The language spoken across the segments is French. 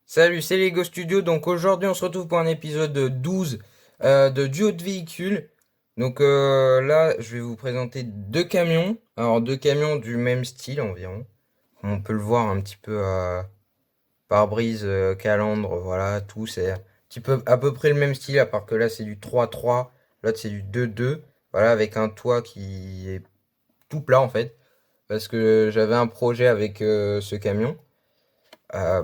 Salut, c'est Lego Studio. Donc aujourd'hui, on se retrouve pour un épisode 12 de duo de véhicules. Donc là, je vais vous présenter deux camions. Alors deux camions du même style environ. On peut le voir un petit peu pare-brise, calandre, voilà, tout. C'est un petit peu à peu près le même style, à part que là, c'est du 3-3. L'autre, c'est du 2-2. Voilà, avec un toit qui est tout plat en fait. Parce que j'avais un projet avec ce camion.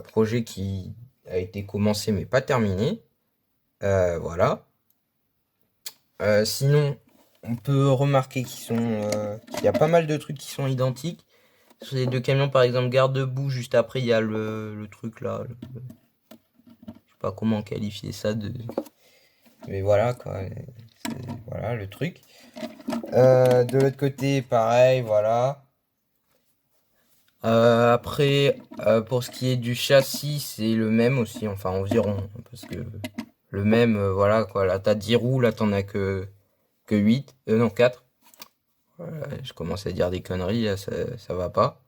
Projet qui a été commencé mais pas terminé. Voilà. Sinon, on peut remarquer qu'il y a pas mal de trucs qui sont identiques. Sur les deux camions, par exemple, garde-boue, juste après, il y a le truc là. Je sais pas comment qualifier ça de. Mais voilà, quoi. Voilà le truc. De l'autre côté, pareil, voilà. Après, pour ce qui est du châssis, c'est le même aussi, enfin environ. Parce que le même, voilà quoi. Là, t'as 10 roues, là, t'en as que 8. Non, 4. Je commence à dire des conneries, là, ça va pas.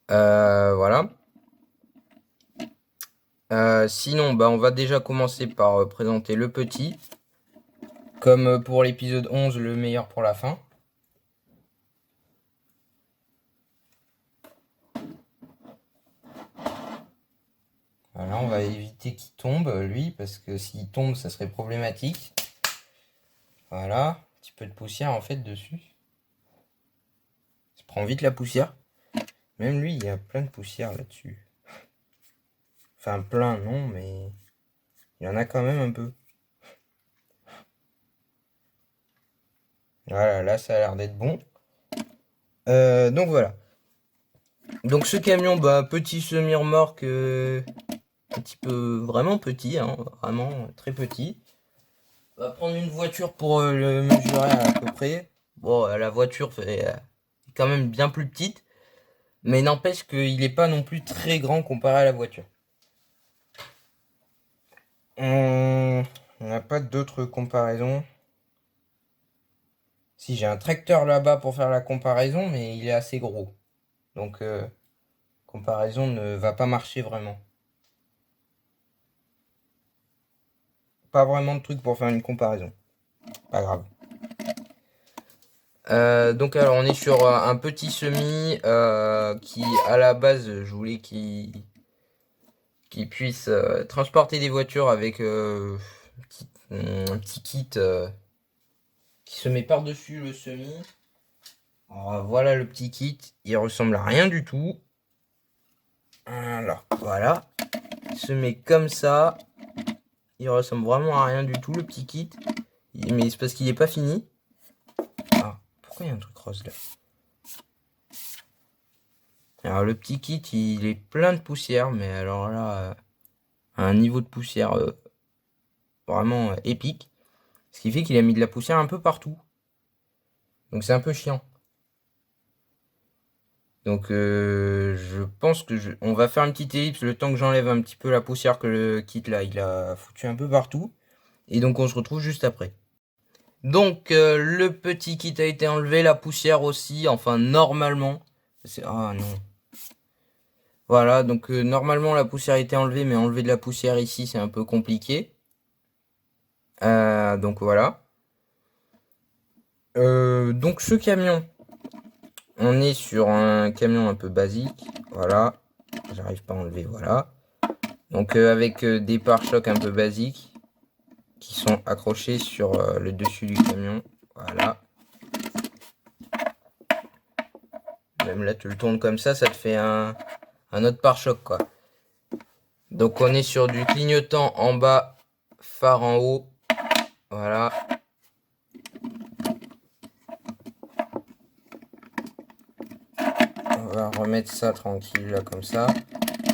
Voilà. Sinon, bah, on va déjà commencer par présenter le petit. Comme pour l'épisode 11, le meilleur pour la fin. Voilà, on va éviter qu'il tombe, lui, parce que s'il tombe, ça serait problématique. Voilà, un petit peu de poussière en fait dessus. Ça prend vite la poussière. Même lui, il y a plein de poussière là-dessus. Enfin, plein, non, mais il y en a quand même un peu. Voilà, là, ça a l'air d'être bon. Donc voilà. Donc ce camion, bah, petit semi-remorque, un petit peu vraiment petit, hein, vraiment très petit. On va prendre une voiture pour le mesurer à peu près. Bon, la voiture fait quand même bien plus petite, mais n'empêche qu'il n'est pas non plus très grand comparé à la voiture. On n'a pas d'autres comparaisons. Si, j'ai un tracteur là-bas pour faire la comparaison, mais il est assez gros. Donc, comparaison ne va pas marcher vraiment. Pas vraiment de truc pour faire une comparaison. Pas grave. Donc alors on est sur un petit semi qui à la base je voulais qu'il puisse transporter des voitures avec un petit kit qui se met par-dessus le semi. Alors, voilà le petit kit, il ressemble à rien du tout. Alors voilà, il se met comme ça. Il ressemble vraiment à rien du tout le petit kit. Mais c'est parce qu'il n'est pas fini. Ah, pourquoi il y a un truc rose là? Alors le petit kit il est plein de poussière, mais alors là, à un niveau de poussière vraiment épique. Ce qui fait qu'il a mis de la poussière un peu partout. Donc c'est un peu chiant. Donc je pense que on va faire une petite ellipse le temps que j'enlève un petit peu la poussière que le kit là il a foutu un peu partout. Et donc on se retrouve juste après. Donc le petit kit a été enlevé, la poussière aussi, enfin normalement. Ah non. Voilà, donc normalement la poussière a été enlevée, mais enlever de la poussière ici c'est un peu compliqué. Donc voilà. Donc ce camion, on est sur un camion un peu basique. Voilà. J'arrive pas à enlever, voilà. Donc avec des pare-chocs un peu basiques qui sont accrochés sur le dessus du camion. Voilà. Même là tu le tournes comme ça te fait un autre pare-choc quoi. Donc on est sur du clignotant en bas, phare en haut. Voilà. On va remettre ça tranquille là comme ça.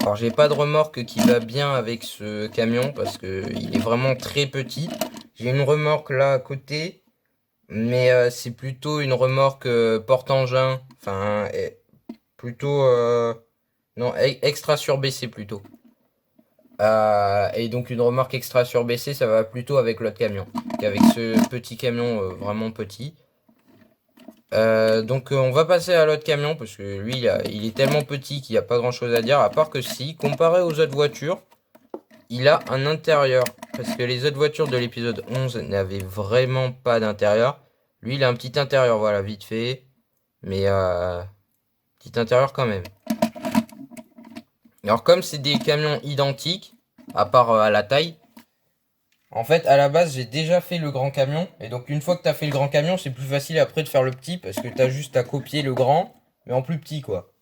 Alors j'ai pas de remorque qui va bien avec ce camion parce que il est vraiment très petit. J'ai une remorque là à côté, mais c'est plutôt une remorque porte-engin. Enfin, plutôt non extra surbaissé plutôt. Et donc une remorque extra surbaissée, ça va plutôt avec l'autre camion qu'avec ce petit camion vraiment petit. Donc on va passer à l'autre camion parce que lui il est tellement petit qu'il n'y a pas grand chose à dire, à part que si, comparé aux autres voitures, il a un intérieur. Parce que les autres voitures de l'épisode 11 n'avaient vraiment pas d'intérieur. Lui il a un petit intérieur, voilà, vite fait. Mais petit intérieur quand même. Alors comme c'est des camions identiques, à part à la taille, en fait à la base j'ai déjà fait le grand camion. Et donc une fois que tu as fait le grand camion, c'est plus facile après de faire le petit parce que tu as juste à copier le grand, mais en plus petit quoi.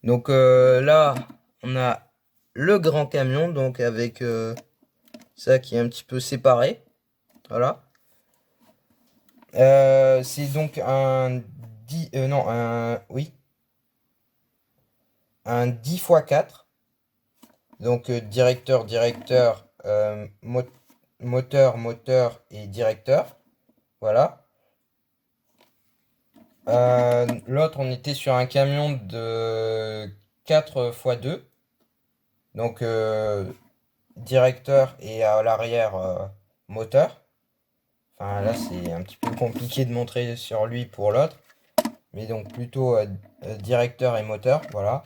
Donc là on a le grand camion, donc avec ça qui est un petit peu séparé. Voilà. C'est donc un 10, non, oui, un 10 x 4. Donc directeur, directeur, moteur, moteur et directeur. Voilà. L'autre, on était sur un camion de 4 x 2. Donc directeur et à l'arrière moteur. Enfin là c'est un petit peu compliqué de montrer sur lui pour l'autre. Mais donc plutôt directeur et moteur. Voilà.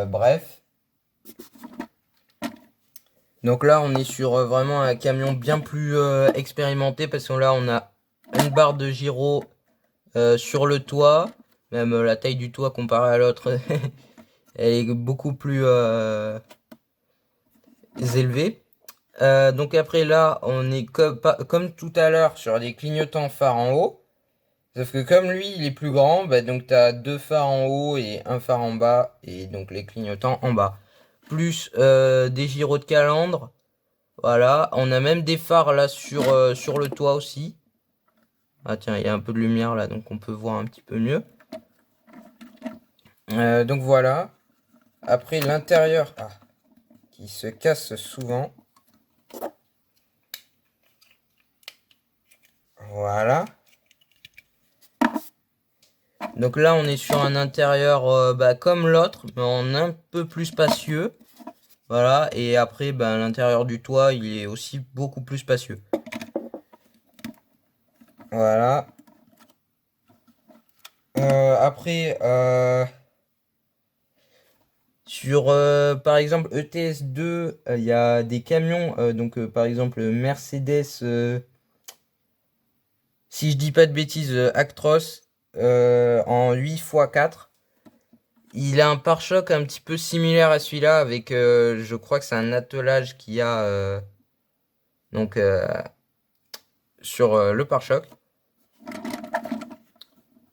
Bref. Donc là, on est sur vraiment un camion bien plus expérimenté parce que là, on a une barre de gyro sur le toit. Même la taille du toit comparée à l'autre, elle est beaucoup plus élevée. Donc après là, on est comme tout à l'heure sur des clignotants phares en haut. Sauf que comme lui, il est plus grand, bah, donc tu as 2 phares en haut et un phare en bas. Et donc les clignotants en bas. Plus des gyros de calandre. Voilà, on a même des phares là sur le toit aussi. Ah tiens, il y a un peu de lumière là, donc on peut voir un petit peu mieux. Donc voilà. Après l'intérieur, qui se casse souvent. Voilà. Donc là, on est sur un intérieur comme l'autre, mais en un peu plus spacieux. Voilà, et après, l'intérieur du toit, il est aussi beaucoup plus spacieux. Voilà. Après, sur par exemple ETS2, il y a des camions, donc par exemple Mercedes, si je dis pas de bêtises, Actros en 8 x 4. Il a un pare-choc un petit peu similaire à celui-là avec, je crois que c'est un attelage qu'il y a donc sur le pare-choc.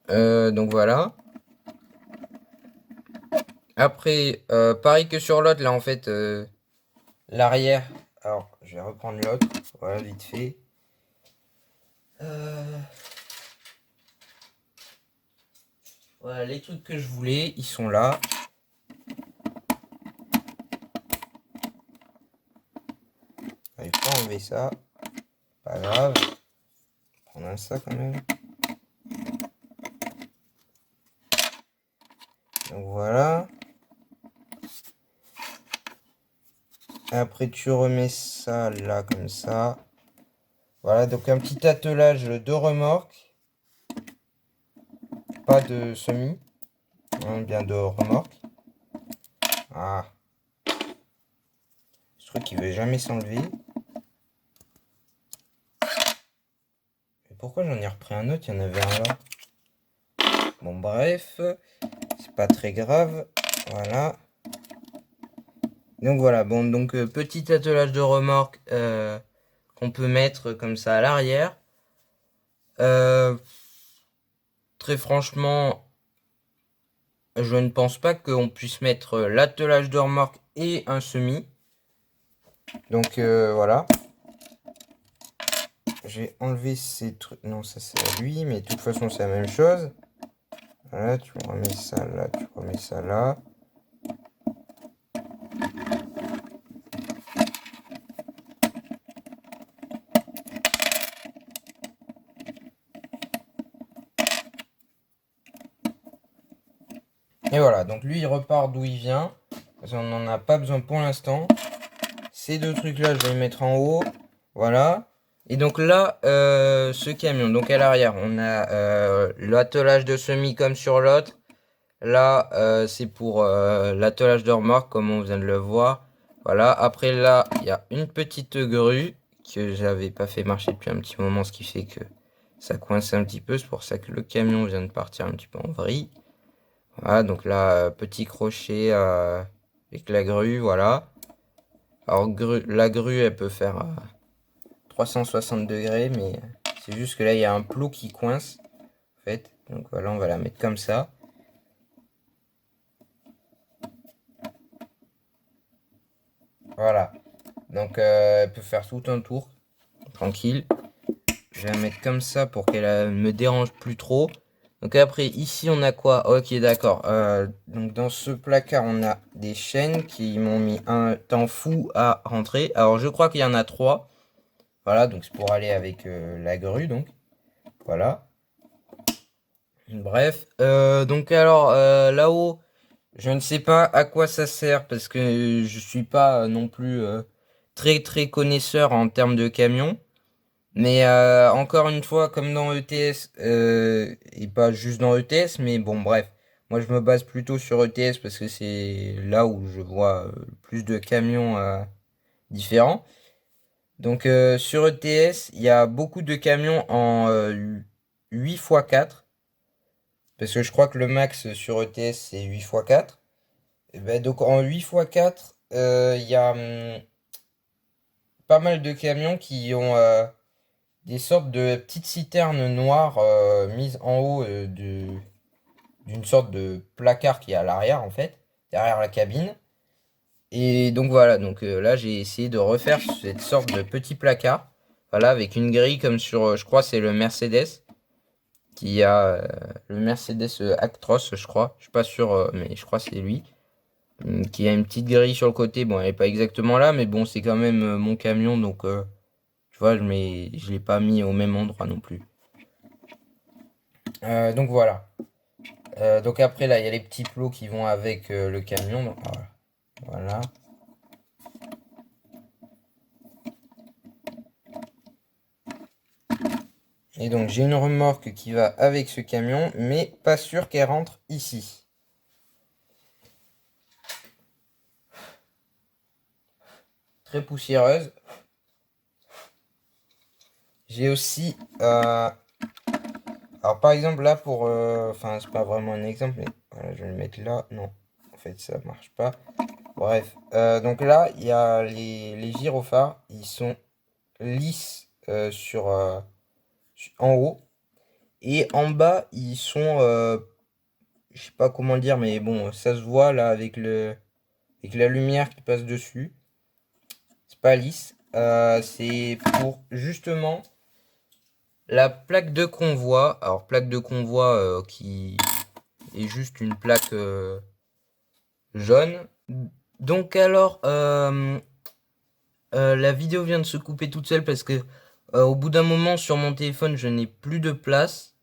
Donc voilà. Après, pareil que sur l'autre, là en fait, l'arrière. Alors, je vais reprendre l'autre. Voilà, vite fait. Voilà, les trucs que je voulais, ils sont là. Il faut enlever ça. Pas grave. Prendre un ça quand même. Donc voilà. Après, tu remets ça là comme ça. Voilà, donc un petit attelage de remorque. Pas de semi. Hein, bien de remorque. Ah. Ce truc il veut jamais s'enlever. Et pourquoi j'en ai repris un autre? Il y en avait un là. Bon bref. C'est pas très grave. Voilà. Donc voilà, bon donc petit attelage de remorque qu'on peut mettre comme ça à l'arrière. Très franchement, je ne pense pas qu'on puisse mettre l'attelage de remorque et un semi. Donc voilà. J'ai enlevé ces trucs. Non, ça c'est à lui, mais de toute façon c'est la même chose. Voilà, tu remets ça là, tu remets ça là. Et voilà, donc lui il repart d'où il vient. Parce qu'on n'en a pas besoin pour l'instant. Ces deux trucs là, je vais les mettre en haut. Voilà. Et donc là, ce camion, donc à l'arrière, on a l'attelage de semi comme sur l'autre. Là, c'est pour l'attelage de remorque, comme on vient de le voir. Voilà, après là, il y a une petite grue que j'avais pas fait marcher depuis un petit moment, ce qui fait que ça coince un petit peu. C'est pour ça que le camion vient de partir un petit peu en vrille. Voilà, donc là, petit crochet avec la grue, voilà. Alors, la grue, elle peut faire 360 degrés, mais c'est juste que là, il y a un plot qui coince, en fait. Donc voilà, on va la mettre comme ça. Voilà. Donc, elle peut faire tout un tour, tranquille. Je vais la mettre comme ça pour qu'elle me dérange plus trop. Donc après, ici, on a quoi? Ok, d'accord. Donc dans ce placard, on a des chaînes qui m'ont mis un temps fou à rentrer. Alors, je crois qu'il y en a 3. Voilà, donc c'est pour aller avec la grue, donc. Voilà. Bref, donc alors là-haut, je ne sais pas à quoi ça sert parce que je suis pas non plus très très connaisseur en termes de camion. Mais encore une fois, comme dans ETS, et pas juste dans ETS, mais bon bref, moi je me base plutôt sur ETS parce que c'est là où je vois le plus de camions différents. Donc sur ETS, il y a beaucoup de camions en 8x4. Parce que je crois que le max sur ETS c'est 8x4. Et ben, donc en 8x4, il y a pas mal de camions qui ont des sortes de petites citernes noires mises en haut d'une sorte de placard qui est à l'arrière en fait, derrière la cabine. Et donc voilà, donc là j'ai essayé de refaire cette sorte de petit placard. Voilà, avec une grille comme sur, je crois c'est le Mercedes. Qui a le Mercedes Actros, je crois. Je suis pas sûr, mais je crois que c'est lui. Qui a une petite grille sur le côté. Bon, elle est pas exactement là, mais bon, c'est quand même mon camion, donc tu vois, je l'ai pas mis au même endroit non plus. Donc voilà. Donc après là, il y a les petits plots qui vont avec le camion. Donc, voilà. Et donc j'ai une remorque qui va avec ce camion, mais pas sûr qu'elle rentre ici. Très poussiéreuse. J'ai aussi alors par exemple là pour enfin c'est pas vraiment un exemple mais voilà, je vais le mettre là. Non, en fait ça marche pas. Bref, donc là il y a les gyrophares, ils sont lisses en haut et en bas ils sont je sais pas comment dire mais bon ça se voit là avec la lumière qui passe dessus. C'est pas lisse. C'est pour justement la plaque de convoi. Alors plaque de convoi qui est juste une plaque jaune. Donc alors, la vidéo vient de se couper toute seule parce que au bout d'un moment sur mon téléphone je n'ai plus de place.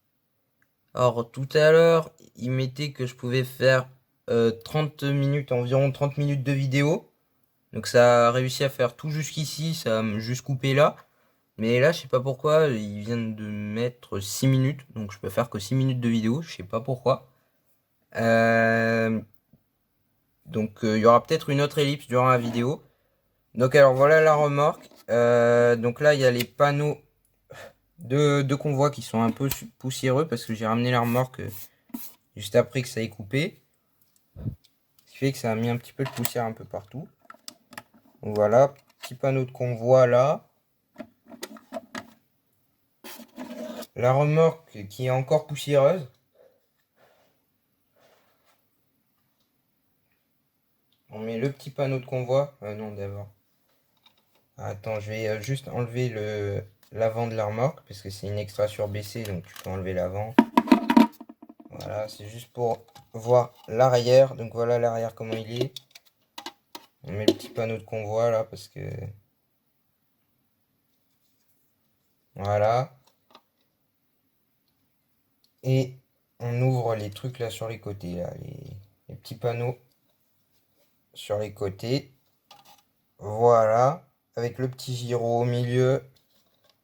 Alors tout à l'heure il mettait que je pouvais faire 30 minutes, environ 30 minutes de vidéo. Donc ça a réussi à faire tout jusqu'ici, ça a juste coupé là. Mais là je sais pas pourquoi, ils viennent de mettre 6 minutes. Donc je peux faire que 6 minutes de vidéo, je sais pas pourquoi. Euh, Donc il y aura peut-être une autre ellipse durant la vidéo. Donc alors voilà la remorque. Donc là il y a les panneaux de convoi qui sont un peu poussiéreux parce que j'ai ramené la remorque juste après que ça ait coupé. Ce qui fait que ça a mis un petit peu de poussière un peu partout. Donc voilà, petit panneau de convoi là. La remorque qui est encore poussiéreuse. On met le petit panneau de convoi. Non d'abord. Attends, je vais juste enlever l'avant de la remorque parce que c'est une extra surbaissée donc tu peux enlever l'avant. Voilà, c'est juste pour voir l'arrière. Donc voilà l'arrière comment il est. On met le petit panneau de convoi là parce que... Voilà. Et on ouvre les trucs là sur les côtés, là, les petits panneaux sur les côtés. Voilà. Avec le petit gyro au milieu.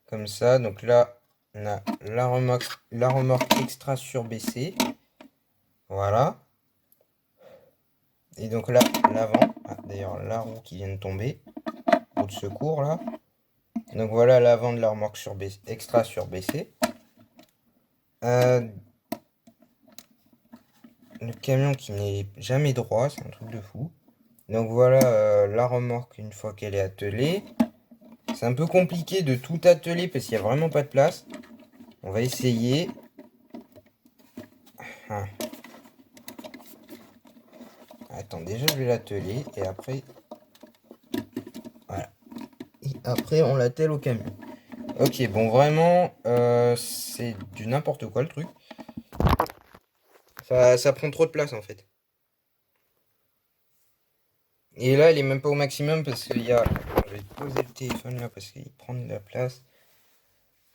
Comme ça, donc là, on a la remorque extra surbaissée. Voilà. Et donc là, l'avant. Ah, d'ailleurs, la roue qui vient de tomber. Roue de secours, là. Donc voilà l'avant de la remorque extra surbaissée. Le camion qui n'est jamais droit, c'est un truc de fou. Donc voilà la remorque une fois qu'elle est attelée. C'est un peu compliqué de tout atteler parce qu'il n'y a vraiment pas de place. On va essayer. Ah. Attends, déjà je vais l'atteler et après... Voilà. Et après on l'attelle au camion. Ok, bon vraiment, c'est du n'importe quoi le truc. Ça prend trop de place en fait. Et là, elle est même pas au maximum parce qu'il y a... Je vais poser le téléphone là parce qu'il prend de la place.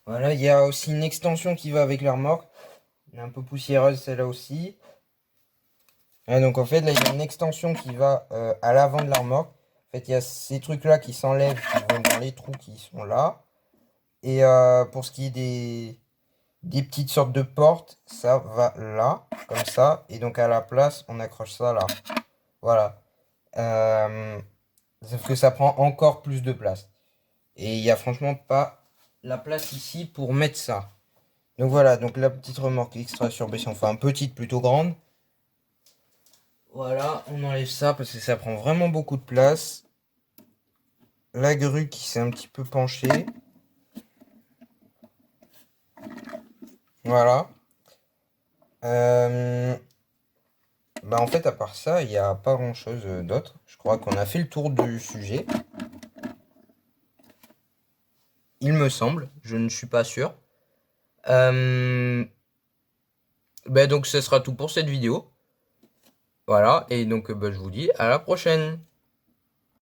Voilà, il y a aussi une extension qui va avec la remorque. Elle est un peu poussiéreuse celle-là aussi. Ah, donc en fait, là, il y a une extension qui va à l'avant de la remorque. En fait, il y a ces trucs-là qui s'enlèvent, qui vont dans les trous qui sont là. Et pour ce qui est des petites sortes de portes, ça va là, comme ça. Et donc à la place, on accroche ça là. Voilà. Sauf que ça prend encore plus de place. Et il n'y a franchement pas la place ici pour mettre ça. Donc voilà, donc la petite remorque extra surbaissée, enfin petite plutôt grande. Voilà, on enlève ça parce que ça prend vraiment beaucoup de place. La grue qui s'est un petit peu penchée. Voilà. Bah en fait, à part ça, il n'y a pas grand chose d'autre. Je crois qu'on a fait le tour du sujet. Il me semble, je ne suis pas sûr. Bah donc ce sera tout pour cette vidéo. Voilà, et donc bah, je vous dis à la prochaine.